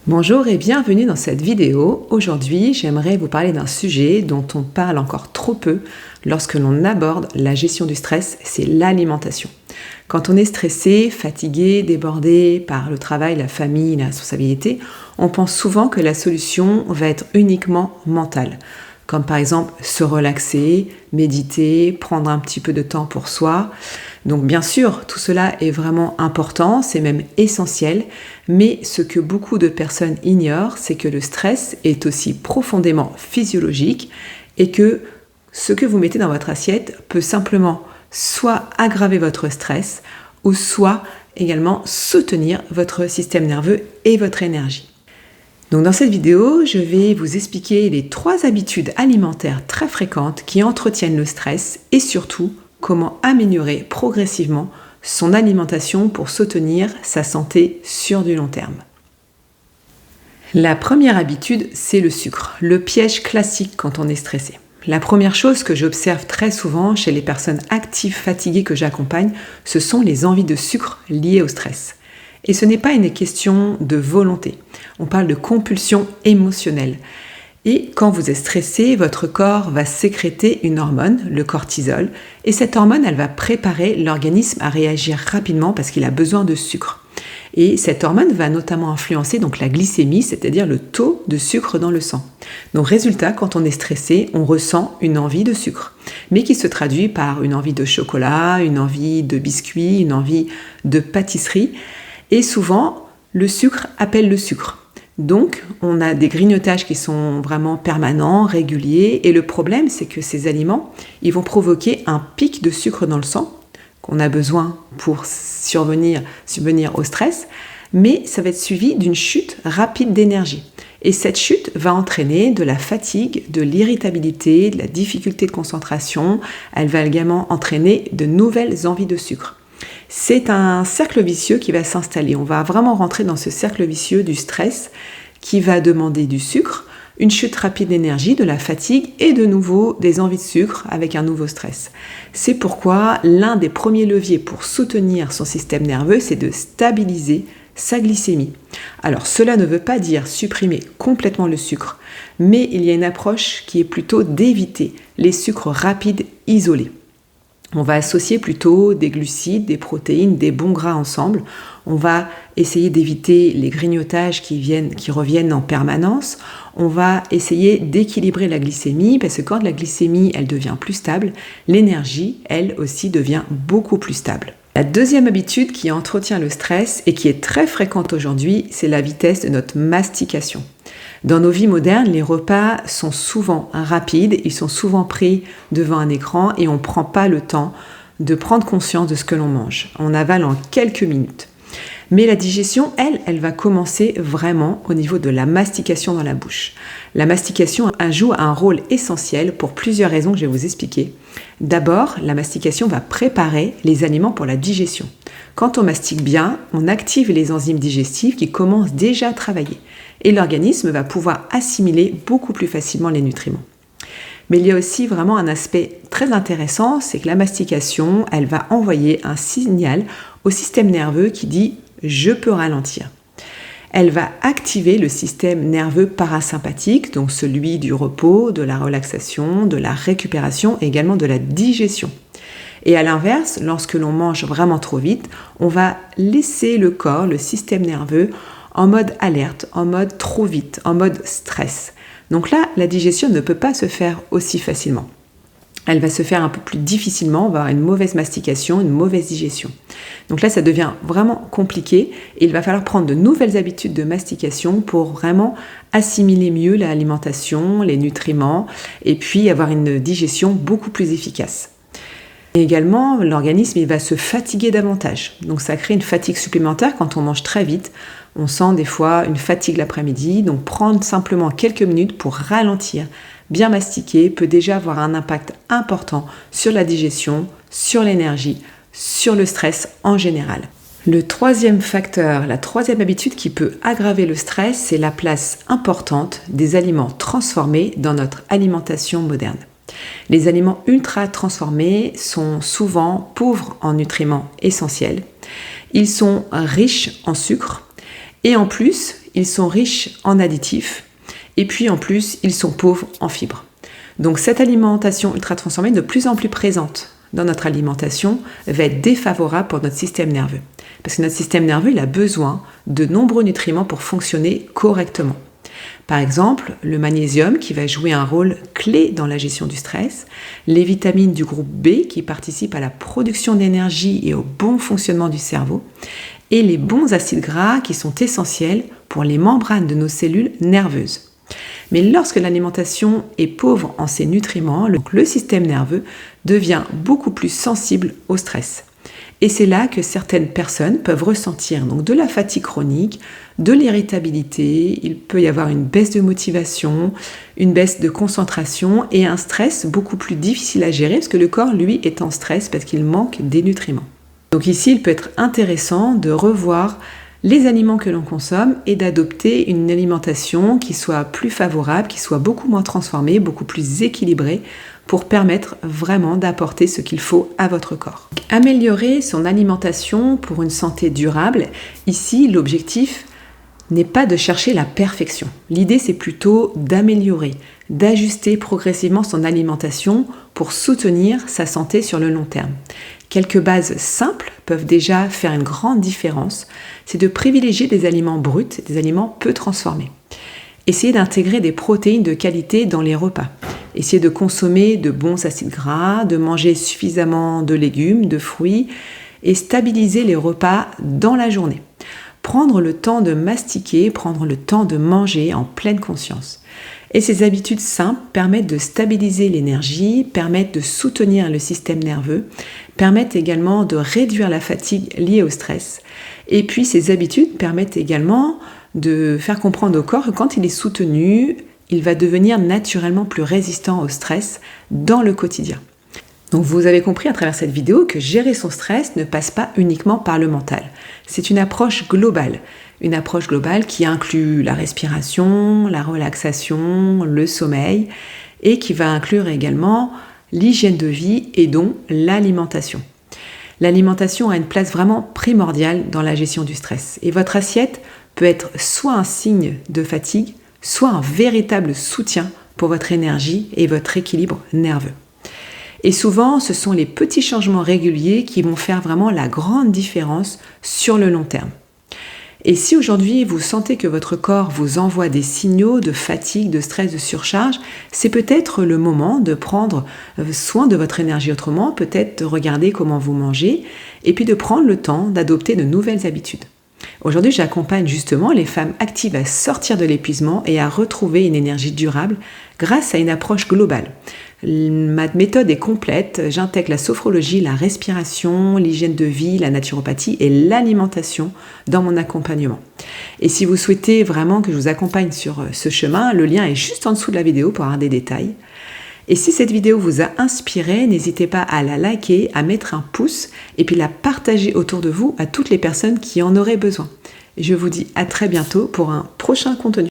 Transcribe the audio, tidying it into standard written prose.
Bonjour et bienvenue dans cette vidéo. Aujourd'hui, j'aimerais vous parler d'un sujet dont on parle encore trop peu lorsque l'on aborde la gestion du stress, c'est l'alimentation. Quand on est stressé, fatigué, débordé par le travail, la famille, la responsabilité, on pense souvent que la solution va être uniquement mentale. Comme par exemple se relaxer, méditer, prendre un petit peu de temps pour soi. Donc bien sûr, tout cela est vraiment important, c'est même essentiel, mais ce que beaucoup de personnes ignorent, c'est que le stress est aussi profondément physiologique et que ce que vous mettez dans votre assiette peut simplement soit aggraver votre stress ou soit également soutenir votre système nerveux et votre énergie. Donc dans cette vidéo, je vais vous expliquer les 3 habitudes alimentaires très fréquentes qui entretiennent le stress et surtout comment améliorer progressivement son alimentation pour soutenir sa santé sur du long terme. La première habitude, c'est le sucre, le piège classique quand on est stressé. La première chose que j'observe très souvent chez les personnes actives fatiguées que j'accompagne, ce sont les envies de sucre liées au stress. Et ce n'est pas une question de volonté, on parle de compulsion émotionnelle. Et quand vous êtes stressé, votre corps va sécréter une hormone, le cortisol, et cette hormone, elle va préparer l'organisme à réagir rapidement parce qu'il a besoin de sucre. Et cette hormone va notamment influencer donc la glycémie, c'est-à-dire le taux de sucre dans le sang. Donc résultat, quand on est stressé, on ressent une envie de sucre, mais qui se traduit par une envie de chocolat, une envie de biscuits, une envie de pâtisserie. Et souvent, le sucre appelle le sucre. Donc, on a des grignotages qui sont vraiment permanents, réguliers. Et le problème, c'est que ces aliments, ils vont provoquer un pic de sucre dans le sang qu'on a besoin pour subvenir au stress. Mais ça va être suivi d'une chute rapide d'énergie. Et cette chute va entraîner de la fatigue, de l'irritabilité, de la difficulté de concentration. Elle va également entraîner de nouvelles envies de sucre. C'est un cercle vicieux qui va s'installer. On va vraiment rentrer dans ce cercle vicieux du stress qui va demander du sucre, une chute rapide d'énergie, de la fatigue et de nouveau des envies de sucre avec un nouveau stress. C'est pourquoi l'un des premiers leviers pour soutenir son système nerveux, c'est de stabiliser sa glycémie. Alors cela ne veut pas dire supprimer complètement le sucre, mais il y a une approche qui est plutôt d'éviter les sucres rapides isolés. On va associer plutôt des glucides, des protéines, des bons gras ensemble. On va essayer d'éviter les grignotages qui reviennent en permanence. On va essayer d'équilibrer la glycémie parce que quand la glycémie elle devient plus stable, l'énergie elle aussi devient beaucoup plus stable. La deuxième habitude qui entretient le stress et qui est très fréquente aujourd'hui, c'est la vitesse de notre mastication. Dans nos vies modernes, les repas sont souvent rapides, ils sont souvent pris devant un écran et on ne prend pas le temps de prendre conscience de ce que l'on mange. On avale en quelques minutes. Mais la digestion, elle va commencer vraiment au niveau de la mastication dans la bouche. La mastication joue un rôle essentiel pour plusieurs raisons que je vais vous expliquer. D'abord, la mastication va préparer les aliments pour la digestion. Quand on mastique bien, on active les enzymes digestives qui commencent déjà à travailler. Et l'organisme va pouvoir assimiler beaucoup plus facilement les nutriments. Mais il y a aussi vraiment un aspect très intéressant, c'est que la mastication, elle va envoyer un signal au système nerveux qui dit « je peux ralentir ». Elle va activer le système nerveux parasympathique, donc celui du repos, de la relaxation, de la récupération et également de la digestion. Et à l'inverse, lorsque l'on mange vraiment trop vite, on va laisser le corps, le système nerveux, en mode alerte, en mode trop vite, en mode stress. Donc là, la digestion ne peut pas se faire aussi facilement. Elle va se faire un peu plus difficilement, on va avoir une mauvaise mastication, une mauvaise digestion. Donc là, ça devient vraiment compliqué et il va falloir prendre de nouvelles habitudes de mastication pour vraiment assimiler mieux l'alimentation, les nutriments et puis avoir une digestion beaucoup plus efficace. Et également, l'organisme il va se fatiguer davantage. Donc ça crée une fatigue supplémentaire quand on mange très vite. On sent des fois une fatigue l'après-midi. Donc prendre simplement quelques minutes pour ralentir, bien mastiquer, peut déjà avoir un impact important sur la digestion, sur l'énergie, sur le stress en général. Le troisième facteur, la troisième habitude qui peut aggraver le stress, c'est la place importante des aliments transformés dans notre alimentation moderne. Les aliments ultra transformés sont souvent pauvres en nutriments essentiels. Ils sont riches en sucre et en plus, ils sont riches en additifs et puis en plus, ils sont pauvres en fibres. Donc cette alimentation ultra transformée, de plus en plus présente dans notre alimentation, va être défavorable pour notre système nerveux. Parce que notre système nerveux, il a besoin de nombreux nutriments pour fonctionner correctement. Par exemple, le magnésium qui va jouer un rôle clé dans la gestion du stress, les vitamines du groupe B qui participent à la production d'énergie et au bon fonctionnement du cerveau, et les bons acides gras qui sont essentiels pour les membranes de nos cellules nerveuses. Mais lorsque l'alimentation est pauvre en ces nutriments, le système nerveux devient beaucoup plus sensible au stress. Et c'est là que certaines personnes peuvent ressentir donc de la fatigue chronique, de l'irritabilité, il peut y avoir une baisse de motivation, une baisse de concentration et un stress beaucoup plus difficile à gérer parce que le corps, lui, est en stress parce qu'il manque des nutriments. Donc ici, il peut être intéressant de revoir les aliments que l'on consomme et d'adopter une alimentation qui soit plus favorable, qui soit beaucoup moins transformée, beaucoup plus équilibrée pour permettre vraiment d'apporter ce qu'il faut à votre corps. Améliorer son alimentation pour une santé durable, ici l'objectif n'est pas de chercher la perfection. L'idée c'est plutôt d'améliorer, d'ajuster progressivement son alimentation pour soutenir sa santé sur le long terme. Quelques bases simples peuvent déjà faire une grande différence, c'est de privilégier des aliments bruts, des aliments peu transformés. Essayez d'intégrer des protéines de qualité dans les repas. Essayez de consommer de bons acides gras, de manger suffisamment de légumes, de fruits et stabiliser les repas dans la journée. Prendre le temps de mastiquer, prendre le temps de manger en pleine conscience. Et ces habitudes simples permettent de stabiliser l'énergie, permettent de soutenir le système nerveux, permettent également de réduire la fatigue liée au stress. Et puis ces habitudes permettent également de faire comprendre au corps que quand il est soutenu, il va devenir naturellement plus résistant au stress dans le quotidien. Donc vous avez compris à travers cette vidéo que gérer son stress ne passe pas uniquement par le mental. C'est une approche globale qui inclut la respiration, la relaxation, le sommeil et qui va inclure également l'hygiène de vie et donc l'alimentation. L'alimentation a une place vraiment primordiale dans la gestion du stress et votre assiette peut être soit un signe de fatigue, soit un véritable soutien pour votre énergie et votre équilibre nerveux. Et souvent, ce sont les petits changements réguliers qui vont faire vraiment la grande différence sur le long terme. Et si aujourd'hui vous sentez que votre corps vous envoie des signaux de fatigue, de stress, de surcharge, c'est peut-être le moment de prendre soin de votre énergie autrement, peut-être de regarder comment vous mangez et puis de prendre le temps d'adopter de nouvelles habitudes. Aujourd'hui, j'accompagne justement les femmes actives à sortir de l'épuisement et à retrouver une énergie durable grâce à une approche globale. Ma méthode est complète, j'intègre la sophrologie, la respiration, l'hygiène de vie, la naturopathie et l'alimentation dans mon accompagnement. Et si vous souhaitez vraiment que je vous accompagne sur ce chemin, le lien est juste en dessous de la vidéo pour avoir des détails. Et si cette vidéo vous a inspiré, n'hésitez pas à la liker, à mettre un pouce et puis la partager autour de vous à toutes les personnes qui en auraient besoin. Je vous dis à très bientôt pour un prochain contenu.